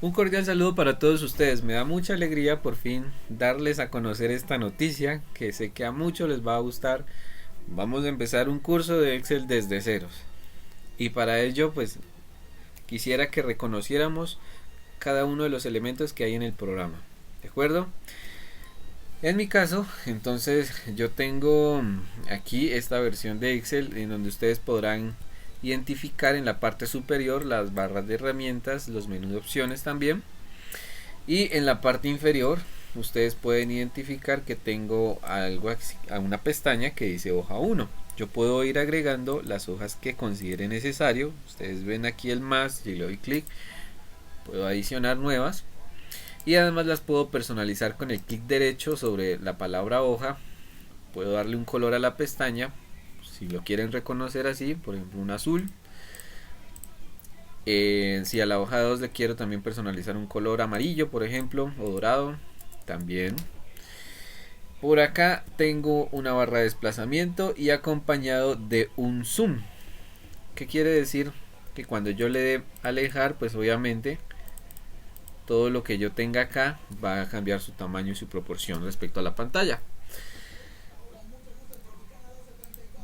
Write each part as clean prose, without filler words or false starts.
Un cordial saludo para todos ustedes. Me da mucha alegría por fin darles a conocer esta noticia que sé que a muchos les va a gustar. Vamos a empezar un curso de Excel desde ceros. Y para ello pues quisiera que reconociéramos cada uno de los elementos que hay en el programa. ¿De acuerdo? En mi caso, entonces yo tengo aquí esta versión de Excel en donde ustedes podrán identificar en la parte superior las barras de herramientas, los menús de opciones también, y en la parte inferior ustedes pueden identificar que tengo algo a una pestaña que dice hoja 1. Yo puedo ir agregando las hojas que considere necesario. Ustedes ven aquí el más y le doy clic, puedo adicionar nuevas y además las puedo personalizar con el clic derecho sobre la palabra hoja. Puedo darle un color a la pestaña si lo quieren reconocer así, por ejemplo un azul. Si a la hoja 2 le quiero también personalizar un color amarillo, por ejemplo, o dorado, también. Por acá tengo una barra de desplazamiento y acompañado de un zoom. ¿Qué quiere decir? Que cuando yo le dé alejar, pues obviamente todo lo que yo tenga acá va a cambiar su tamaño y su proporción respecto a la pantalla.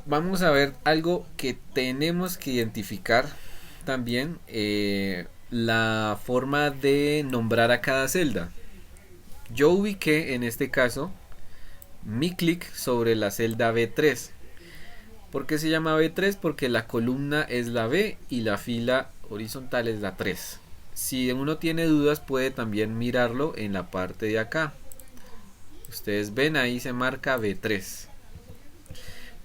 Vamos a ver algo que tenemos que identificar también, la forma de nombrar a cada celda. Yo ubiqué en este caso mi clic sobre la celda B3. ¿Por qué se llama B3? Porque la columna es la B y la fila horizontal es la 3. Si uno tiene dudas puede también mirarlo en la parte de acá. Ustedes ven ahí se marca B3.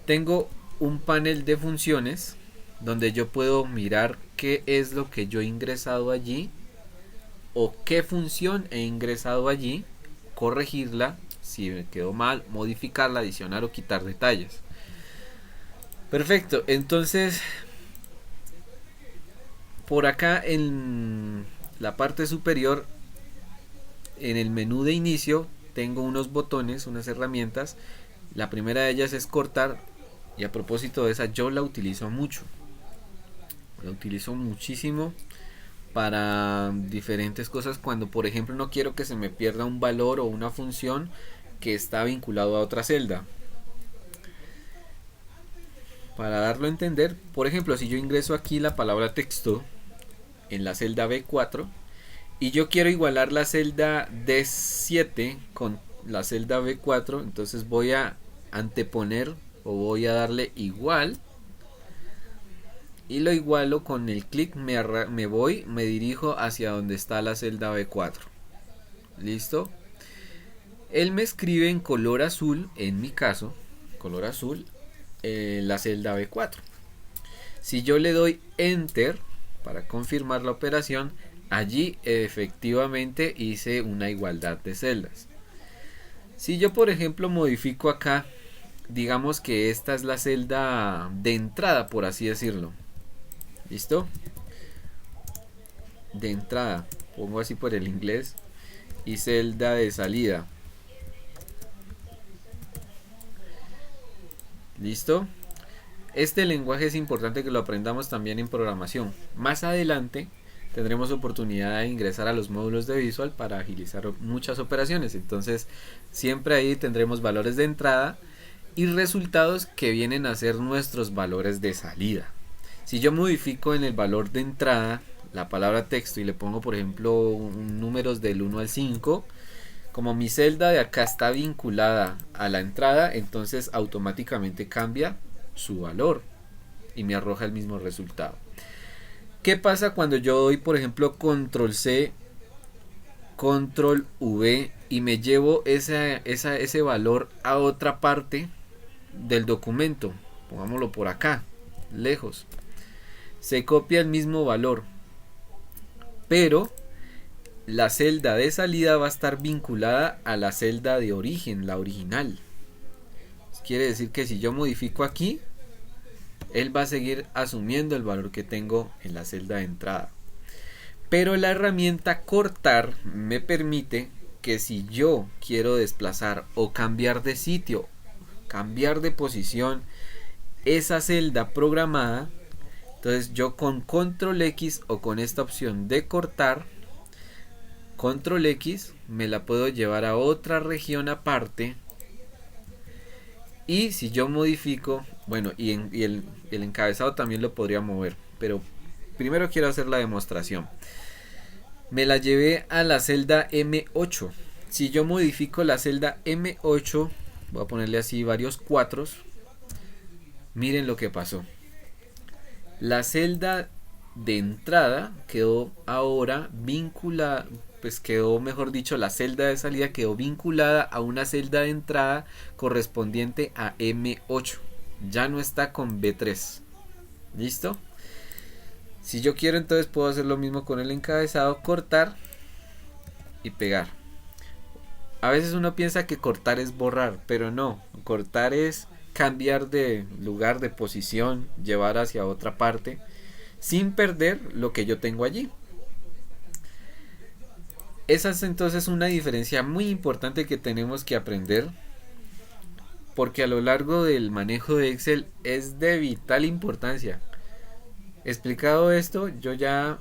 Tengo un panel de funciones donde yo puedo mirar qué es lo que yo he ingresado allí o qué función he ingresado allí, corregirla si me quedó mal, modificarla, adicionar o quitar detalles. Perfecto, entonces por acá en la parte superior, en el menú de inicio, tengo unos botones, unas herramientas. La primera de ellas es cortar, y a propósito de esa yo la utilizo mucho. La utilizo muchísimo para diferentes cosas, cuando por ejemplo no quiero que se me pierda un valor o una función que está vinculado a otra celda. Para darlo a entender, por ejemplo, si yo ingreso aquí la palabra texto en la celda B4 y yo quiero igualar la celda D7 con la celda B4, entonces voy a anteponer o voy a darle igual y lo igualo con el clic, me dirijo hacia donde está la celda B4. ¿Listo? Él me escribe en color azul, en mi caso, color azul, la celda B4. Si yo le doy Enter para confirmar la operación, allí efectivamente hice una igualdad de celdas. Si yo por ejemplo modifico acá, digamos que esta es la celda de entrada, por así decirlo. ¿Listo? De entrada, pongo así por el inglés, y celda de salida. ¿Listo? Este lenguaje es importante que lo aprendamos también en programación. Más adelante tendremos oportunidad de ingresar a los módulos de Visual para agilizar muchas operaciones. Entonces siempre ahí tendremos valores de entrada y resultados que vienen a ser nuestros valores de salida. Si yo modifico en el valor de entrada la palabra texto y le pongo por ejemplo números del 1 al 5, como mi celda de acá está vinculada a la entrada, entonces automáticamente cambia su valor y me arroja el mismo resultado. ¿Qué pasa cuando yo doy por ejemplo control C, control V y me llevo ese valor a otra parte del documento? Pongámoslo por acá, lejos. Se copia el mismo valor, pero la celda de salida va a estar vinculada a la celda de origen, la original. Quiere decir que si yo modifico aquí, él va a seguir asumiendo el valor que tengo en la celda de entrada. Pero la herramienta cortar me permite que si yo quiero desplazar o cambiar de sitio, cambiar de posición esa celda programada, entonces yo con control X o con esta opción de cortar Control X, me la puedo llevar a otra región aparte. Y si yo modifico, bueno, y el encabezado también lo podría mover, pero primero quiero hacer la demostración. Me la llevé a la celda M8. Si yo modifico la celda M8, voy a ponerle así varios cuatros. Miren lo que pasó. La celda de entrada quedó ahora vinculada, pues quedó, mejor dicho, la celda de salida quedó vinculada a una celda de entrada correspondiente a M8. Ya no está con B3. ¿Listo? Si yo quiero, entonces puedo hacer lo mismo con el encabezado, cortar y pegar. A veces uno piensa que cortar es borrar, pero no, cortar es cambiar de lugar, de posición, llevar hacia otra parte, sin perder lo que yo tengo allí. Esa es entonces una diferencia muy importante que tenemos que aprender, porque a lo largo del manejo de Excel es de vital importancia. Explicado esto, yo ya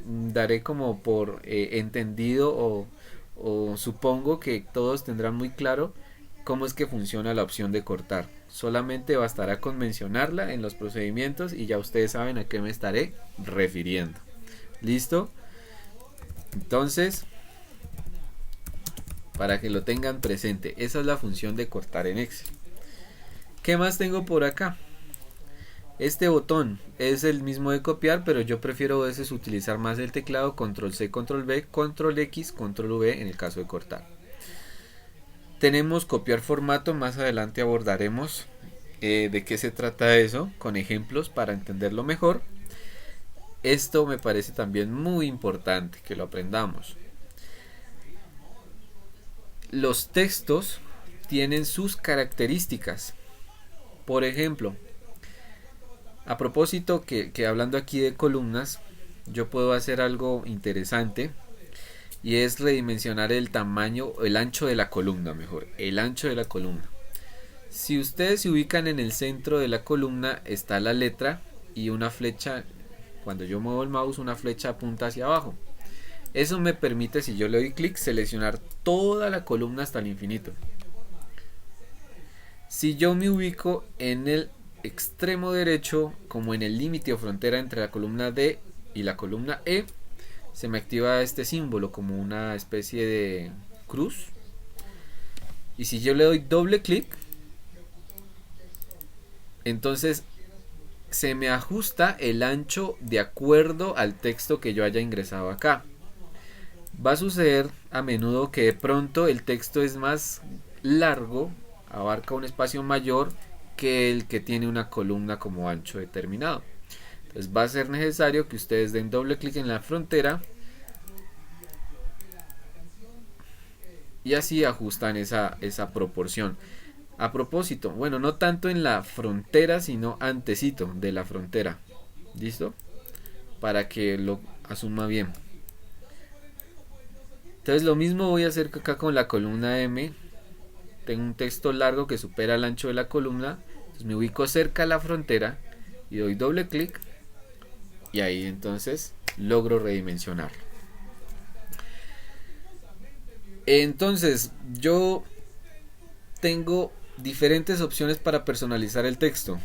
daré como por entendido o supongo que todos tendrán muy claro cómo es que funciona la opción de cortar. Solamente bastará con mencionarla en los procedimientos y ya ustedes saben a qué me estaré refiriendo. ¿Listo? Entonces, para que lo tengan presente, esa es la función de cortar en Excel. ¿Qué más tengo por acá? Este botón es el mismo de copiar, pero yo prefiero a veces utilizar más el teclado control C, control V, control X, control V en el caso de cortar. Tenemos copiar formato, más adelante abordaremos de qué se trata eso, con ejemplos para entenderlo mejor. Esto me parece también muy importante que lo aprendamos. Los textos tienen sus características. Por ejemplo, a propósito que hablando aquí de columnas, yo puedo hacer algo interesante y es redimensionar el tamaño, el ancho de la columna, mejor, el ancho de la columna. Si ustedes se ubican en el centro de la columna está la letra y una flecha, cuando yo muevo el mouse una flecha apunta hacia abajo. Eso me permite, si yo le doy clic, seleccionar toda la columna hasta el infinito. Si yo me ubico en el extremo derecho, como en el límite o frontera entre la columna D y la columna E, se me activa este símbolo como una especie de cruz. Y si yo le doy doble clic, entonces se me ajusta el ancho de acuerdo al texto que yo haya ingresado acá. Va a suceder a menudo que de pronto el texto es más largo, abarca un espacio mayor que el que tiene una columna como ancho determinado. Entonces va a ser necesario que ustedes den doble clic en la frontera y así ajustan esa proporción. A propósito, bueno, no tanto en la frontera, sino antecito de la frontera. ¿Listo? Para que lo asuma bien. Entonces lo mismo voy a hacer acá con la columna M. Tengo un texto largo que supera el ancho de la columna. Entonces me ubico cerca a la frontera y doy doble clic. Y ahí entonces logro redimensionarlo. Entonces yo tengo diferentes opciones para personalizar el texto.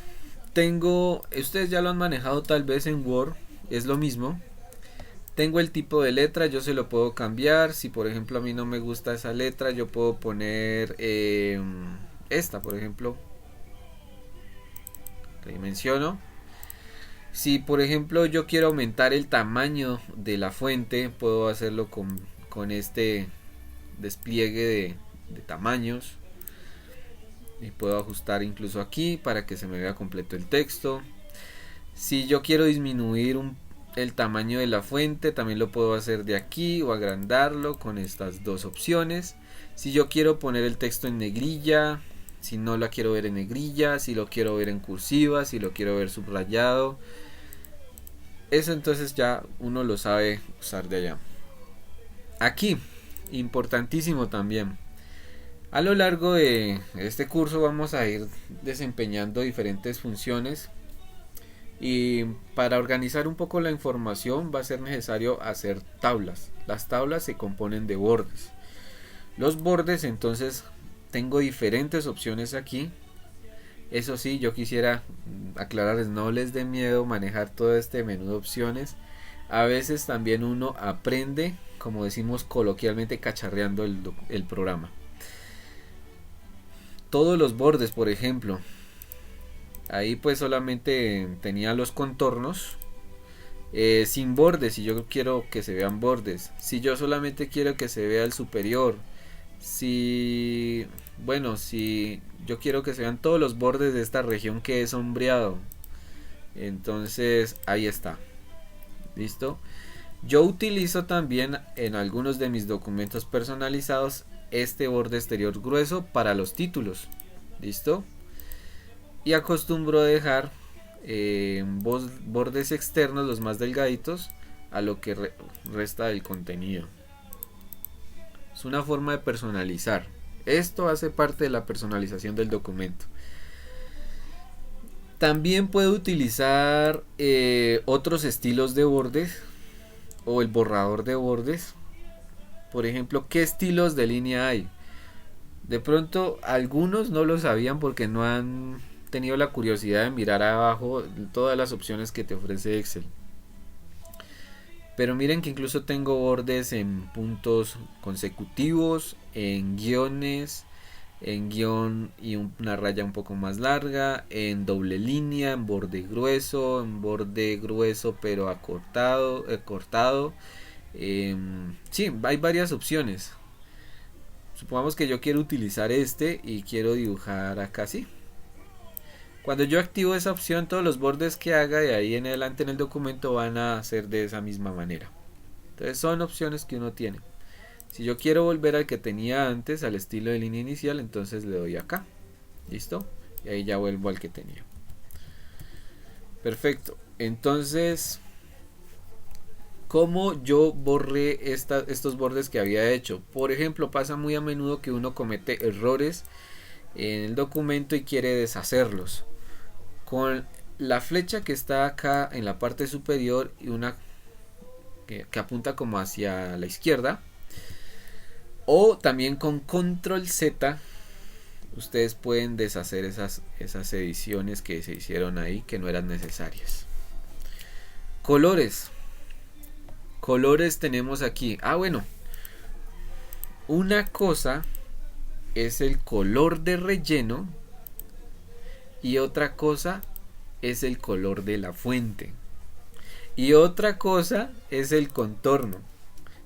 Ustedes ya lo han manejado tal vez en Word, es lo mismo. Tengo el tipo de letra, yo se lo puedo cambiar. Si por ejemplo a mí no me gusta esa letra, yo puedo poner esta, por ejemplo. Redimensiono. Si por ejemplo yo quiero aumentar el tamaño de la fuente, puedo hacerlo con este despliegue de tamaños. Y puedo ajustar incluso aquí para que se me vea completo el texto. Si yo quiero disminuir el tamaño de la fuente, también lo puedo hacer de aquí o agrandarlo con estas dos opciones. Si yo quiero poner el texto en negrilla, si no la quiero ver en negrilla, si lo quiero ver en cursiva, si lo quiero ver subrayado, eso entonces ya uno lo sabe usar de allá. Aquí, importantísimo también, a lo largo de este curso vamos a ir desempeñando diferentes funciones Y para organizar un poco la información va a ser necesario hacer tablas. Las tablas se componen de bordes. Los bordes, entonces tengo diferentes opciones aquí. Eso sí, yo quisiera aclararles, no les dé miedo manejar todo este menú de opciones. A veces también uno aprende, como decimos coloquialmente, cacharreando el programa. Todos los bordes, por ejemplo, ahí pues solamente tenía los contornos. Sin bordes, si yo quiero que se vean bordes, si yo solamente quiero que se vea el superior, si yo quiero que se vean todos los bordes de esta región que es sombreado, entonces ahí está, listo. Yo utilizo también en algunos de mis documentos personalizados este borde exterior grueso para los títulos, listo. Y acostumbro a dejar bordes externos, los más delgaditos, a lo que resta del contenido. Es una forma de personalizar. Esto hace parte de la personalización del documento. También puedo utilizar otros estilos de bordes o el borrador de bordes. Por ejemplo, ¿qué estilos de línea hay? De pronto algunos no lo sabían porque no han tenido la curiosidad de mirar abajo todas las opciones que te ofrece Excel. Pero miren que incluso tengo bordes en puntos consecutivos, en guiones, en guión y una raya un poco más larga, en doble línea, en borde grueso pero acortado, cortado. Sí, hay varias opciones. Supongamos que yo quiero utilizar este y quiero dibujar acá así. Cuando yo activo esa opción, todos los bordes que haga de ahí en adelante en el documento van a ser de esa misma manera. Entonces son opciones que uno tiene. Si yo quiero volver al que tenía antes, al estilo de línea inicial, entonces le doy acá. ¿Listo? Y ahí ya vuelvo al que tenía. Perfecto. Entonces, ¿cómo yo borré estos bordes que había hecho? Por ejemplo, pasa muy a menudo que uno comete errores en el documento y quiere deshacerlos. Con la flecha que está acá en la parte superior y una que apunta como hacia la izquierda, o también con control Z ustedes pueden deshacer esas ediciones que se hicieron ahí que no eran necesarias. Colores tenemos aquí. Bueno, una cosa es el color de relleno y otra cosa es el color de la fuente y otra cosa es el contorno.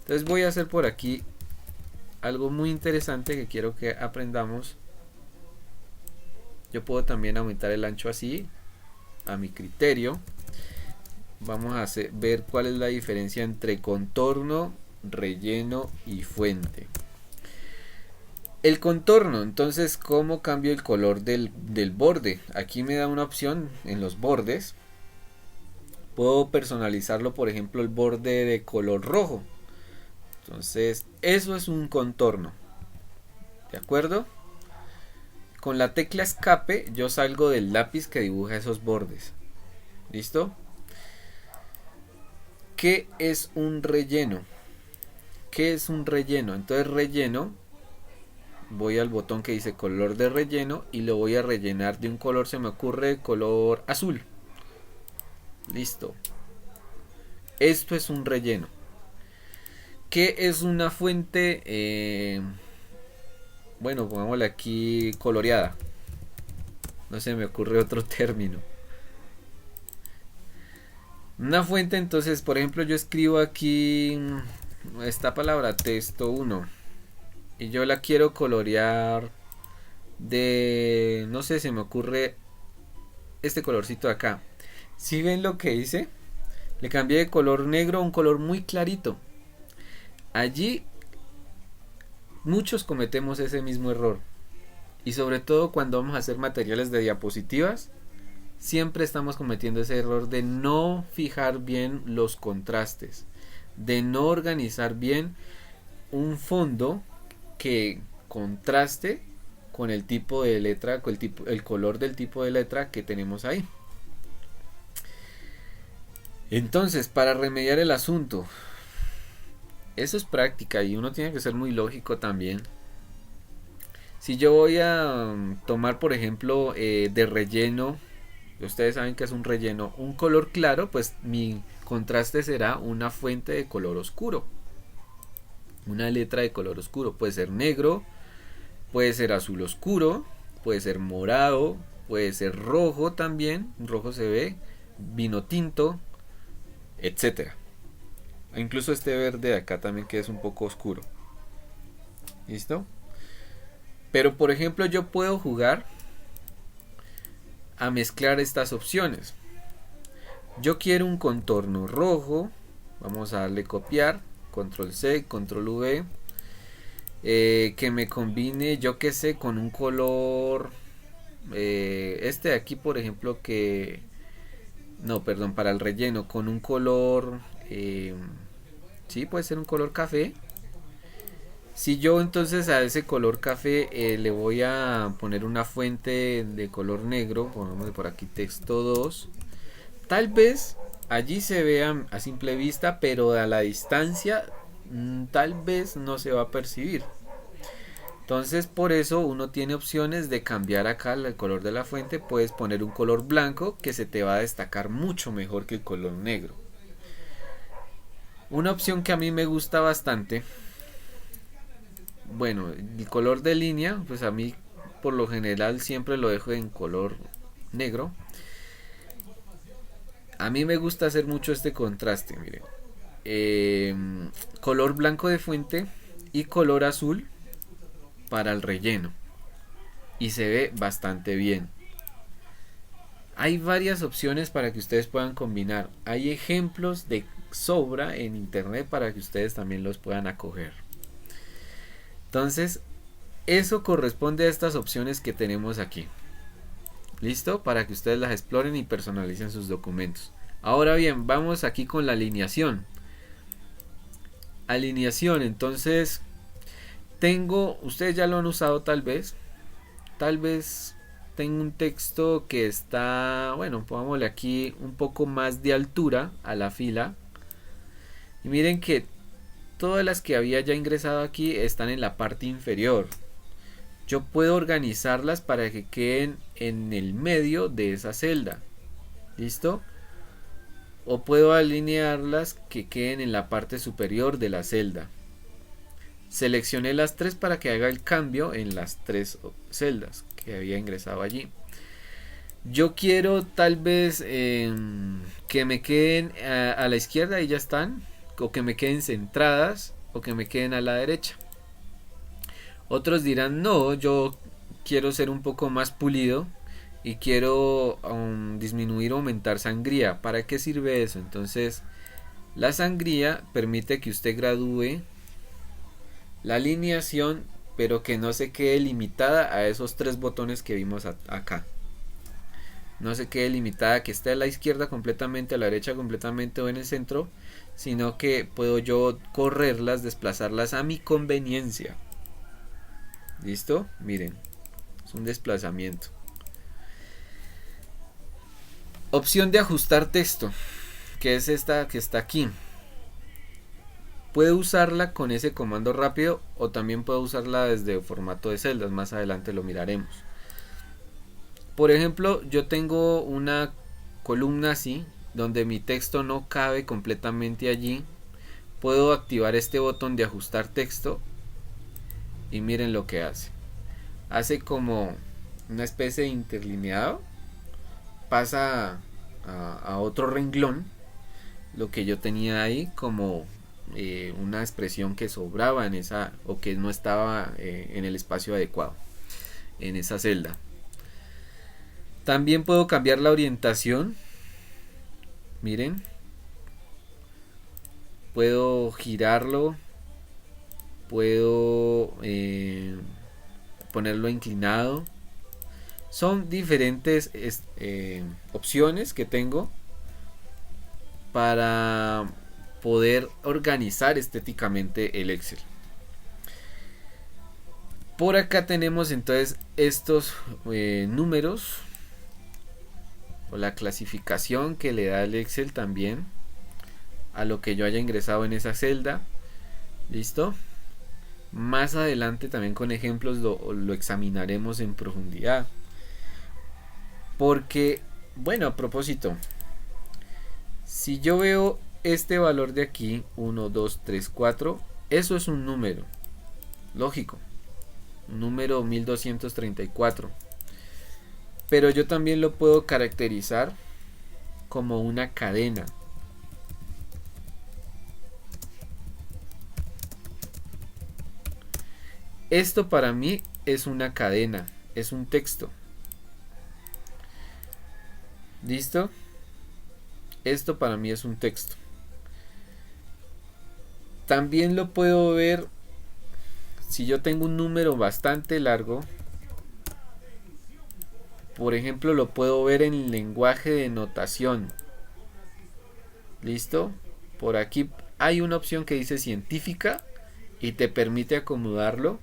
Entonces voy a hacer por aquí algo muy interesante que quiero que aprendamos. Yo puedo también aumentar el ancho así a mi criterio. Vamos a ver cuál es la diferencia entre contorno, relleno y fuente. El contorno, entonces, ¿cómo cambio el color del borde? Aquí me da una opción en los bordes. Puedo personalizarlo, por ejemplo, el borde de color rojo. Entonces, eso es un contorno. ¿De acuerdo? Con la tecla escape, yo salgo del lápiz que dibuja esos bordes. ¿Listo? ¿Qué es un relleno? ¿Qué es un relleno? Entonces, relleno, voy al botón que dice color de relleno y lo voy a rellenar de un color, se me ocurre color azul. Listo. Esto es un relleno. ¿Qué es una fuente? Bueno, pongámosle aquí coloreada. No se me ocurre otro término. Una fuente, entonces, por ejemplo, yo escribo aquí esta palabra, texto 1. Y yo la quiero colorear de, no sé, se me ocurre este colorcito de acá. ¿Sí ven lo que hice? Le cambié de color negro a un color muy clarito. Allí muchos cometemos ese mismo error. Y sobre todo cuando vamos a hacer materiales de diapositivas, siempre estamos cometiendo ese error de no fijar bien los contrastes, de no organizar bien un fondo que contraste con el tipo de letra, con el color del tipo de letra que tenemos ahí. Entonces, para remediar el asunto, eso es práctica y uno tiene que ser muy lógico también. Si yo voy a tomar, por ejemplo, de relleno, ustedes saben que es un relleno, un color claro, pues mi contraste será una fuente de color oscuro. Una letra de color oscuro. Puede ser negro, puede ser azul oscuro, puede ser morado, puede ser rojo también. Rojo se ve, vino tinto, etcétera. Incluso este verde de acá también, que es un poco oscuro. ¿Listo? Pero por ejemplo yo puedo jugar a mezclar estas opciones. Yo quiero un contorno rojo. Vamos a darle copiar. Control C, Control V. Que me combine, yo que sé, con un color. Este de aquí, por ejemplo, que. No, perdón, para el relleno. Con un color. Sí, puede ser un color café. Si yo entonces a ese color café le voy a poner una fuente de color negro, pongamos por aquí texto 2, tal vez allí se vea a simple vista, pero a la distancia tal vez no se va a percibir. Entonces por eso uno tiene opciones de cambiar acá el color de la fuente. Puedes poner un color blanco que se te va a destacar mucho mejor que el color negro. Una opción que a mí me gusta bastante, bueno, el color de línea, pues a mí por lo general siempre lo dejo en color negro. A mí me gusta hacer mucho este contraste, miren. Color blanco de fuente y color azul para el relleno. Y se ve bastante bien. Hay varias opciones para que ustedes puedan combinar. Hay ejemplos de sobra en internet para que ustedes también los puedan acoger. Entonces, eso corresponde a estas opciones que tenemos aquí. ¿Listo? Para que ustedes las exploren y personalicen sus documentos. Ahora bien, vamos aquí con la alineación. Alineación, entonces, ustedes ya lo han usado tal vez tengo un texto que está, bueno, pongámosle aquí un poco más de altura a la fila. Y miren que todas las que había ya ingresado aquí están en la parte inferior. Yo puedo organizarlas para que queden en el medio de esa celda. ¿Listo? O puedo alinearlas que queden en la parte superior de la celda. Seleccioné las tres para que haga el cambio en las tres celdas que había ingresado allí. Yo quiero tal vez que me queden a la izquierda y ya están, o que me queden centradas, o que me queden a la derecha. Otros dirán, no, yo quiero ser un poco más pulido y quiero disminuir o aumentar sangría. ¿Para qué sirve eso? Entonces, la sangría permite que usted gradúe la alineación, pero que no se quede limitada a esos tres botones que vimos acá. No se quede limitada a que esté a la izquierda completamente, a la derecha completamente o en el centro, sino que puedo yo correrlas, desplazarlas a mi conveniencia. ¿Listo? Miren, es un desplazamiento. Opción de ajustar texto, que es esta que está aquí. Puedo usarla con ese comando rápido o también puedo usarla desde formato de celdas. Más adelante lo miraremos. Por ejemplo, yo tengo una columna así, donde mi texto no cabe completamente allí. Puedo activar este botón de ajustar texto y miren lo que hace. Hace como una especie de interlineado. Pasa a otro renglón lo que yo tenía ahí como una expresión que sobraba en esa, o que no estaba en el espacio adecuado en esa celda. También puedo cambiar la orientación. Miren, puedo girarlo, puedo ponerlo inclinado. Son diferentes opciones que tengo para poder organizar estéticamente el Excel. Por acá tenemos entonces estos números o la clasificación que le da el Excel también. a lo que yo haya ingresado en esa celda. ¿Listo? Más adelante también con ejemplos lo examinaremos en profundidad. Porque, bueno, a propósito, si yo veo este valor de aquí, 1, 2, 3, 4, eso es un número, lógico, número 1234. Pero yo también lo puedo caracterizar como una cadena. Esto para mí es una cadena, es un texto. ¿Listo? Esto para mí es un texto. También lo puedo ver si yo tengo un número bastante largo. Por ejemplo, lo puedo ver en el lenguaje de notación. ¿Listo? Por aquí hay una opción que dice científica y te permite acomodarlo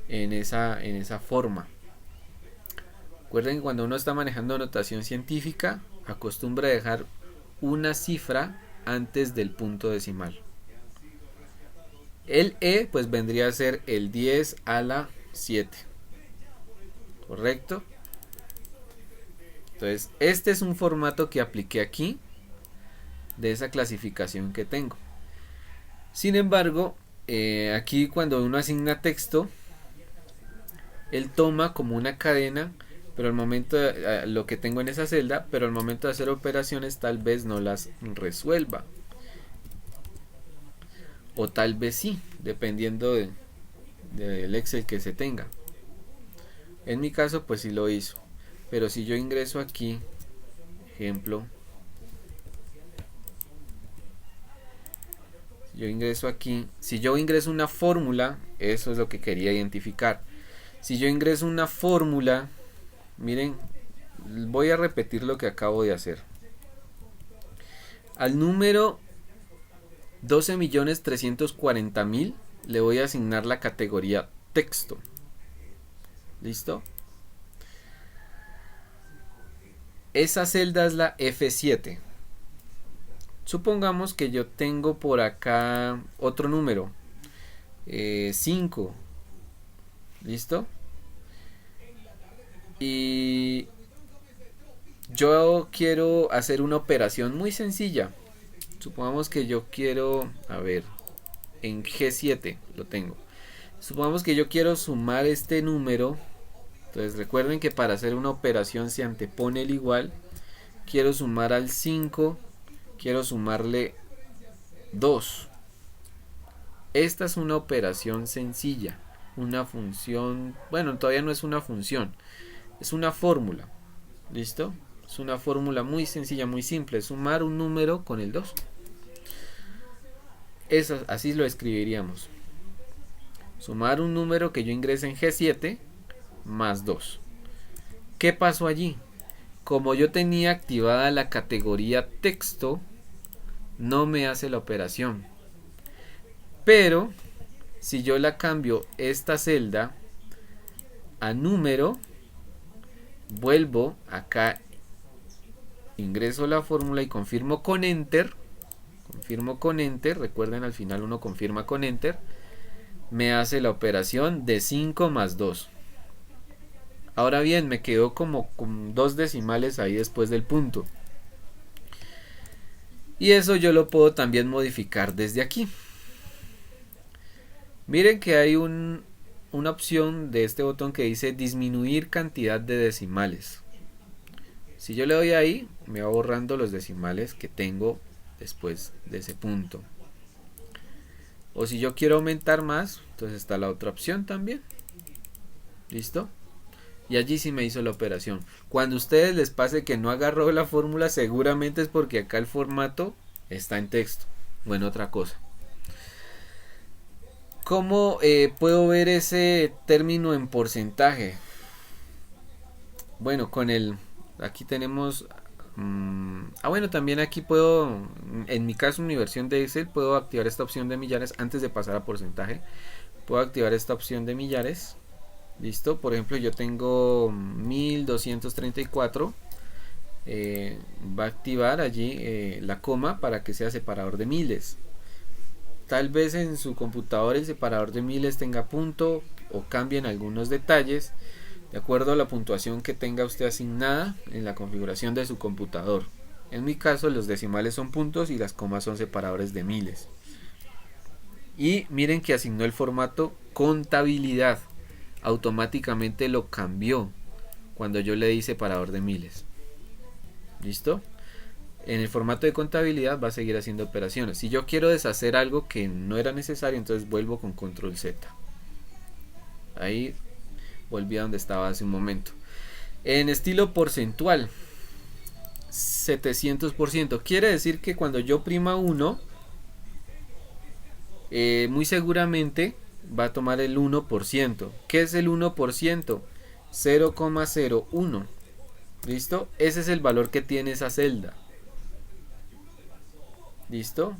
en esa forma. Recuerden que cuando uno está manejando notación científica, acostumbra a dejar una cifra antes del punto decimal. El E pues vendría a ser el 10 a la 7. ¿Correcto? Entonces, este es un formato que apliqué aquí de esa clasificación que tengo. Sin embargo, aquí cuando uno asigna texto, él toma como una cadena, pero al momento lo que tengo en esa celda, pero al momento de hacer operaciones tal vez no las resuelva. O tal vez sí, dependiendo del Excel que se tenga. En mi caso pues sí lo hizo. Pero si yo ingreso aquí, ejemplo, si yo ingreso una fórmula, eso es lo que quería identificar. Si yo ingreso una fórmula, miren, voy a repetir lo que acabo de hacer. Al número 12.340.000 le voy a asignar la categoría texto. ¿Listo? Esa celda es la F7. Supongamos que yo tengo por acá otro número, 5. ¿Listo? Y yo quiero hacer una operación muy sencilla. Supongamos que yo quiero, a ver, en G7 lo tengo. Supongamos que yo quiero sumar este número. Entonces recuerden que para hacer una operación se antepone el igual. Quiero sumar al 5, quiero sumarle 2. Esta es una operación sencilla, una función, bueno, todavía no es una función, es una fórmula. ¿Listo? Es una fórmula muy sencilla, muy simple, sumar un número con el 2. Eso, así lo escribiríamos. Sumar un número que yo ingrese en G7 más 2. ¿Qué pasó allí? Como yo tenía activada la categoría texto, no me hace la operación. Pero si yo la cambio esta celda a número, vuelvo acá, ingreso la fórmula y confirmo con enter. Recuerden, al final uno confirma con enter. Me hace la operación de 5 más 2. Ahora bien, me quedó como con 2 decimales ahí después del punto. Y eso yo lo puedo también modificar desde aquí. Miren que hay una opción de este botón que dice disminuir cantidad de decimales. Si yo le doy ahí, me va borrando los decimales que tengo después de ese punto. O si yo quiero aumentar más, entonces está la otra opción también. ¿Listo? Y allí sí me hizo la operación. Cuando a ustedes les pase que no agarró la fórmula, seguramente es porque acá el formato está en texto o en otra cosa. ¿Cómo puedo ver ese término en porcentaje? Bueno, con el... Aquí tenemos... bueno, también aquí puedo... En mi caso, en mi versión de Excel, puedo activar esta opción de millares antes de pasar a porcentaje. Puedo activar esta opción de millares. ¿Listo? Por ejemplo, yo tengo 1234. va a activar allí la coma para que sea separador de miles. Tal vez en su computador el separador de miles tenga punto o cambien algunos detalles de acuerdo a la puntuación que tenga usted asignada en la configuración de su computador. En mi caso los decimales son puntos y las comas son separadores de miles. Y miren que asignó el formato contabilidad. Automáticamente lo cambió cuando yo le di separador de miles. ¿Listo? En el formato de contabilidad va a seguir haciendo operaciones. Si yo quiero deshacer algo que no era necesario, entonces vuelvo con control Z. Ahí volví a donde estaba hace un momento. En estilo porcentual, 700%. Quiere decir que cuando yo prima 1, muy seguramente va a tomar el 1%. ¿Qué es el 1%? 0,01. ¿Listo? Ese es el valor que tiene esa celda. ¿Listo?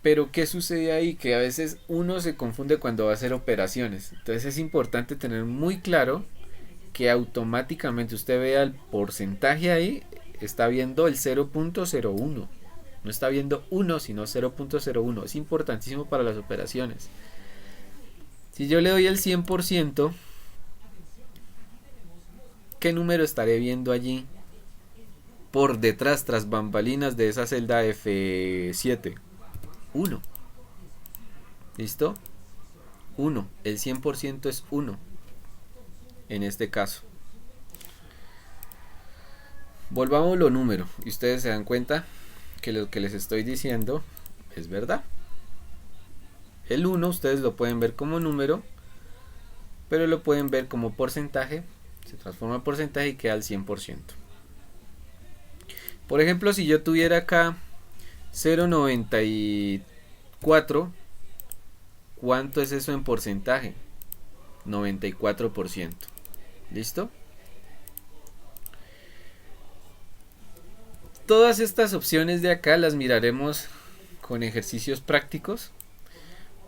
Pero ¿qué sucede ahí? Que a veces uno se confunde cuando va a hacer operaciones. Entonces es importante tener muy claro que automáticamente usted vea el porcentaje ahí, está viendo el 0.01. No está viendo 1, sino 0.01. Es importantísimo para las operaciones. Si yo le doy el 100%, ¿qué número estaré viendo allí? Por detrás, tras bambalinas de esa celda F7. 1. ¿Listo? 1. El 100% es 1. En este caso. Volvamos los números. Y ustedes se dan cuenta que lo que les estoy diciendo es verdad. El 1 ustedes lo pueden ver como número, pero lo pueden ver como porcentaje. Se transforma en porcentaje y queda al 100%. Por ejemplo, si yo tuviera acá 0.94, ¿cuánto es eso en porcentaje? 94%. ¿Listo? Todas estas opciones de acá las miraremos con ejercicios prácticos.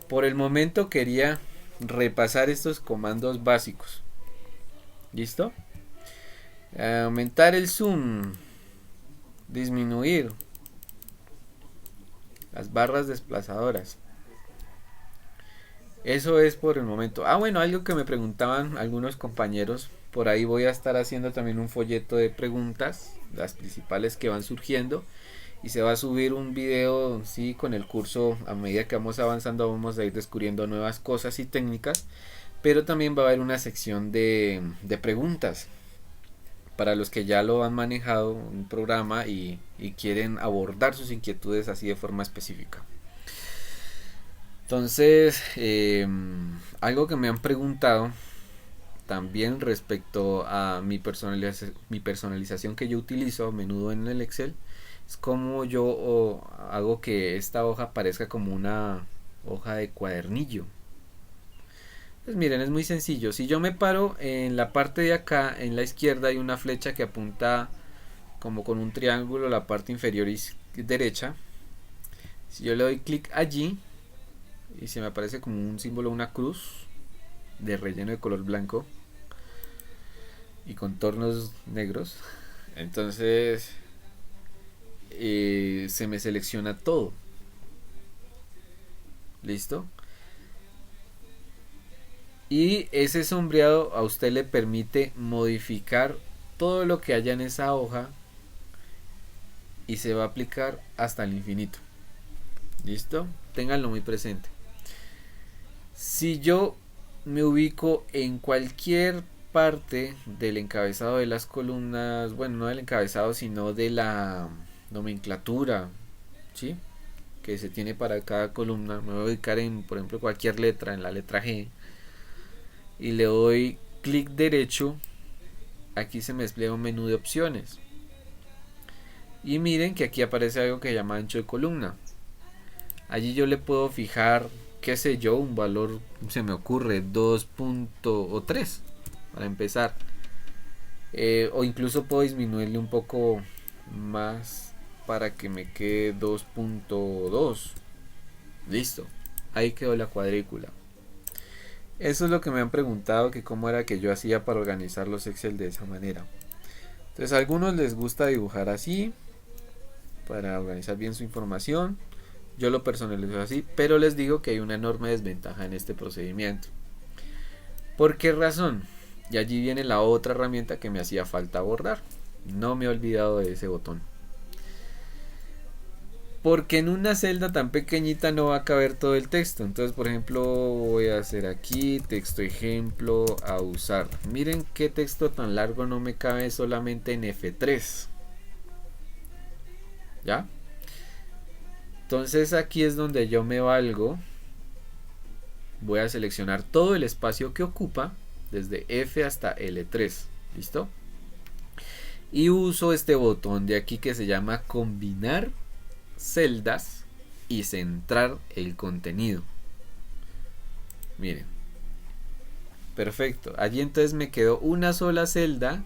Por el momento quería repasar estos comandos básicos. ¿Listo? Aumentar el zoom. Disminuir las barras desplazadoras. Eso es por el momento. Bueno, algo que me preguntaban algunos compañeros. Por ahí voy a estar haciendo también un folleto de preguntas, las principales que van surgiendo. Y se va a subir un video, sí, con el curso. A medida que vamos avanzando vamos a ir descubriendo nuevas cosas y técnicas. Pero también va a haber una sección de preguntas para los que ya lo han manejado un programa y quieren abordar sus inquietudes así de forma específica. Entonces, algo que me han preguntado también respecto a mi personalización que yo utilizo a menudo en el Excel es cómo yo hago que esta hoja parezca como una hoja de cuadernillo. Pues miren, es muy sencillo. Si yo me paro en la parte de acá, en la izquierda hay una flecha que apunta como con un triángulo a la parte inferior derecha. Si yo le doy clic allí y se me aparece como un símbolo, una cruz de relleno de color blanco y contornos negros, entonces se me selecciona todo. ¿Listo? Y ese sombreado a usted le permite modificar todo lo que haya en esa hoja y se va a aplicar hasta el infinito. ¿Listo? Ténganlo muy presente. Si yo me ubico en cualquier parte del encabezado de las columnas, bueno, no del encabezado, sino de la nomenclatura, ¿sí?, que se tiene para cada columna, me voy a ubicar en, por ejemplo, cualquier letra, en la letra G, y le doy clic derecho, aquí se me despliega un menú de opciones y miren que aquí aparece algo que se llama ancho de columna. Allí yo le puedo fijar, qué sé yo, un valor, se me ocurre 2.3 para empezar, o incluso puedo disminuirle un poco más para que me quede 2.2. Listo, ahí quedó la cuadrícula. Eso es lo que me han preguntado, que cómo era que yo hacía para organizar los Excel de esa manera. Entonces a algunos les gusta dibujar así para organizar bien su información. Yo lo personalizo así, pero les digo que hay una enorme desventaja en este procedimiento. ¿Por qué razón? Y allí viene la otra herramienta que me hacía falta borrar. No me he olvidado de ese botón. Porque en una celda tan pequeñita no va a caber todo el texto. Entonces, por ejemplo, voy a hacer aquí texto ejemplo a usar. Miren qué texto tan largo no me cabe solamente en F3. ¿Ya? Entonces aquí es donde yo me valgo. Voy a seleccionar todo el espacio que ocupa, desde F hasta L3. ¿Listo? Y uso este botón de aquí que se llama combinar celdas y centrar el contenido. Miren, perfecto. Allí entonces me quedó una sola celda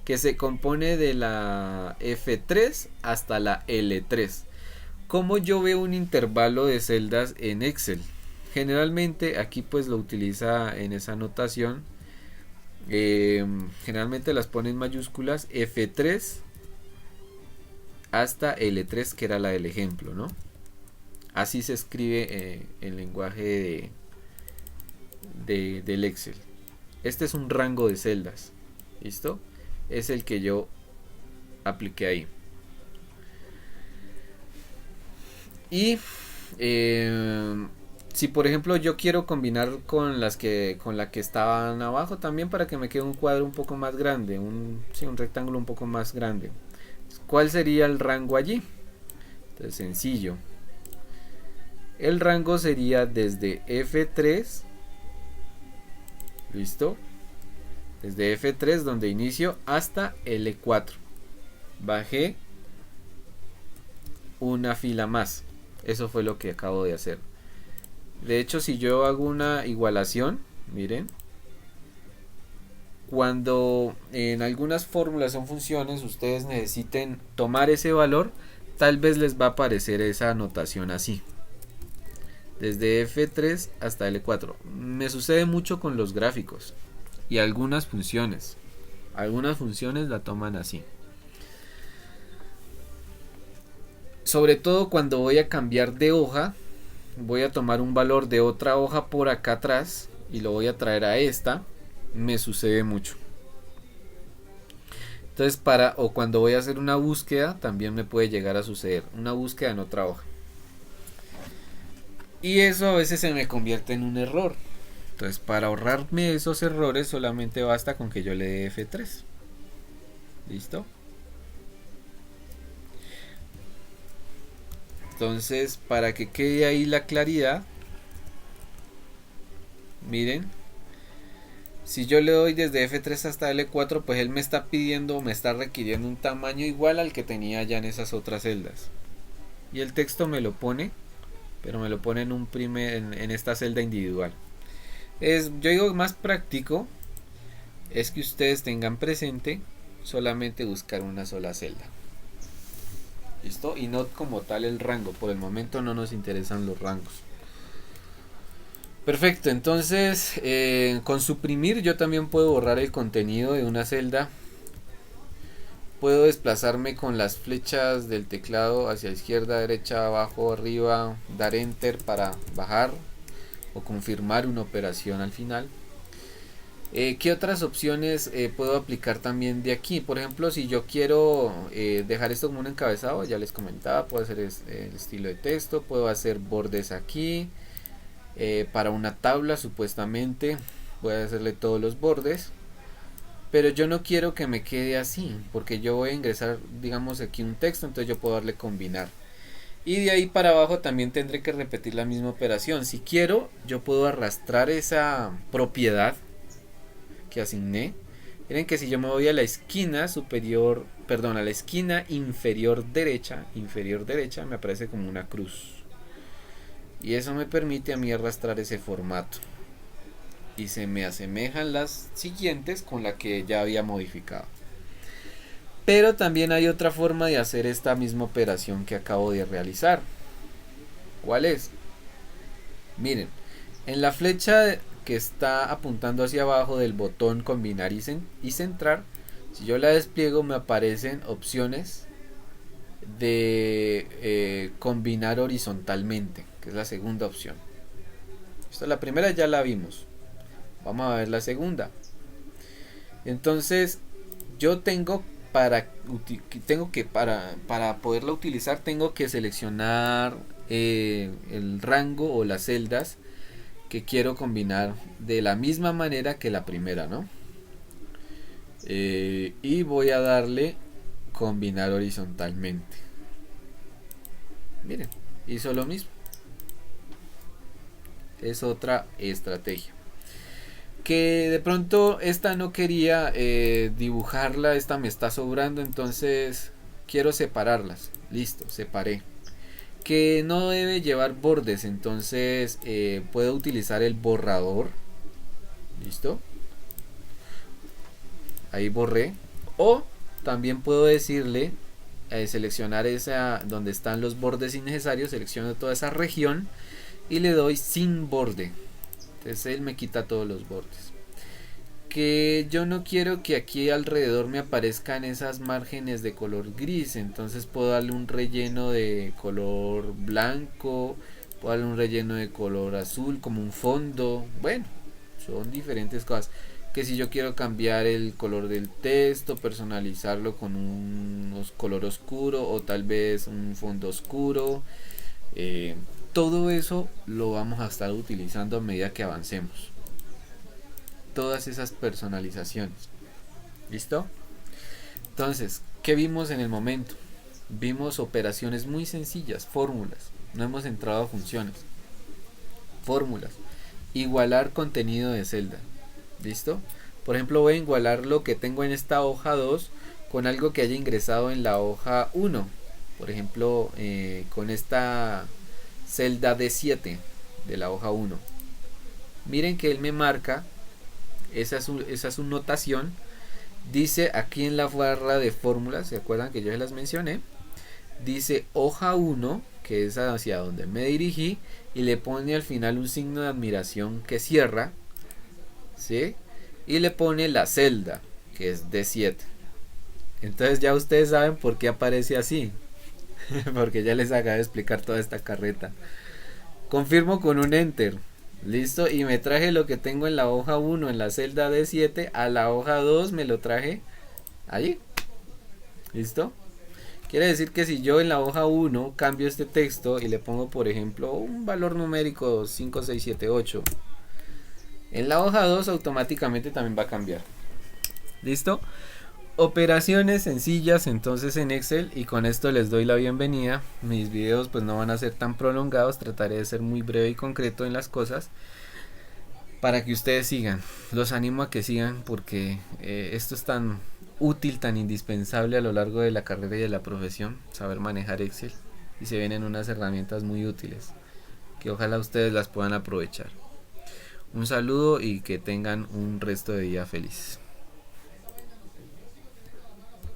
que se compone de la F3 hasta la L3. ¿Cómo yo veo un intervalo de celdas en Excel? Generalmente aquí pues lo utiliza en esa notación. Generalmente las pone en mayúsculas F3 hasta L3, que era la del ejemplo, ¿no? Así se escribe el lenguaje del Excel. Este es un rango de celdas. ¿Listo? Es el que yo apliqué ahí. Y si por ejemplo yo quiero combinar con la que estaban abajo también, para que me quede un cuadro un poco más grande, un rectángulo un poco más grande, ¿cuál sería el rango allí? Entonces, sencillo. El rango sería desde F3. ¿Listo? Desde F3 donde inicio hasta L4. Bajé una fila más. Eso fue lo que acabo de hacer. De hecho, si yo hago una igualación, miren, cuando en algunas fórmulas o funciones ustedes necesiten tomar ese valor, tal vez les va a aparecer esa anotación así, desde F3 hasta L4. Me sucede mucho con los gráficos y algunas funciones la toman así, sobre todo cuando voy a cambiar de hoja. Voy a tomar un valor de otra hoja por acá atrás y lo voy a traer a esta. Me sucede mucho. Entonces o cuando voy a hacer una búsqueda también me puede llegar a suceder una búsqueda en otra hoja. Y eso a veces se me convierte en un error. Entonces para ahorrarme esos errores solamente basta con que yo le dé F3. ¿Listo? Entonces, para que quede ahí la claridad, miren, si yo le doy desde F3 hasta L4, pues él me está pidiendo, me está requiriendo un tamaño igual al que tenía ya en esas otras celdas. Y el texto me lo pone, pero me lo pone en esta celda individual. Yo digo, más práctico es que ustedes tengan presente solamente buscar una sola celda. ¿Listo? Y no como tal el rango. Por el momento no nos interesan los rangos. Perfecto, entonces con suprimir yo también puedo borrar el contenido de una celda. Puedo desplazarme con las flechas del teclado hacia izquierda, derecha, abajo, arriba, dar enter para bajar o confirmar una operación al final. ¿Qué otras opciones puedo aplicar también de aquí? Por ejemplo, si yo quiero dejar esto como un encabezado, ya les comentaba, puedo hacer el estilo de texto, puedo hacer bordes aquí, para una tabla supuestamente, voy a hacerle todos los bordes, pero yo no quiero que me quede así, porque yo voy a ingresar, digamos aquí un texto, entonces yo puedo darle combinar. Y de ahí para abajo también tendré que repetir la misma operación. Si quiero, yo puedo arrastrar esa propiedad que asigné. Miren que si yo me voy a la esquina superior, perdón, a la esquina inferior derecha, me aparece como una cruz. Y eso me permite a mí arrastrar ese formato. Y se me asemejan las siguientes con la que ya había modificado. Pero también hay otra forma de hacer esta misma operación que acabo de realizar. ¿Cuál es? Miren, en la flecha que está apuntando hacia abajo del botón combinar y centrar, Si yo la despliego me aparecen opciones de combinar horizontalmente, que es la segunda opción. Esta, la primera ya la vimos. Vamos a ver la segunda. Entonces yo para poderla utilizar tengo que seleccionar el rango o las celdas que quiero combinar de la misma manera que la primera, ¿no? Y voy a darle combinar horizontalmente. Miren, hizo lo mismo. Es otra estrategia. Que de pronto esta no quería dibujarla, esta me está sobrando, entonces quiero separarlas. Listo, separé. Que no debe llevar bordes, entonces puedo utilizar el borrador. Listo. Ahí borré. O también puedo decirle, seleccionar esa donde están los bordes innecesarios, selecciono toda esa región y le doy sin borde. Entonces él me quita todos los bordes. Que yo no quiero que aquí alrededor me aparezcan esas márgenes de color gris, entonces puedo darle un relleno de color blanco, puedo darle un relleno de color azul como un fondo. Bueno, son diferentes cosas. Que si yo quiero cambiar el color del texto, personalizarlo con un color oscuro o tal vez un fondo oscuro, todo eso lo vamos a estar utilizando a medida que avancemos. Todas esas personalizaciones. ¿Listo? Entonces, ¿qué vimos en el momento? Vimos operaciones muy sencillas, fórmulas. No hemos entrado a funciones. Fórmulas. Igualar contenido de celda. ¿Listo? Por ejemplo, voy a igualar lo que tengo en esta hoja 2 con algo que haya ingresado en la hoja 1. Por ejemplo, con esta celda D7 de la hoja 1. Miren que él me marca, esa es su notación. Dice aquí en la barra de fórmulas, ¿se acuerdan que yo se las mencioné? Dice hoja 1, que es hacia donde me dirigí, y le pone al final un signo de admiración que cierra, ¿sí? Y le pone la celda, que es D7. Entonces ya ustedes saben por qué aparece así. Porque ya les acabo de explicar toda esta carreta. Confirmo con un enter. Listo, y me traje lo que tengo en la hoja 1 en la celda D7 a la hoja 2, me lo traje allí. ¿Listo? Quiere decir que si yo en la hoja 1 cambio este texto y le pongo, por ejemplo, un valor numérico 5678, en la hoja 2 automáticamente también va a cambiar. ¿Listo? Operaciones sencillas entonces en Excel, y con esto les doy la bienvenida. Mis videos pues no van a ser tan prolongados, trataré de ser muy breve y concreto en las cosas para que ustedes sigan. Los animo a que sigan porque esto es tan útil, tan indispensable a lo largo de la carrera y de la profesión, saber manejar Excel, y se vienen unas herramientas muy útiles que ojalá ustedes las puedan aprovechar. Un saludo y que tengan un resto de día feliz.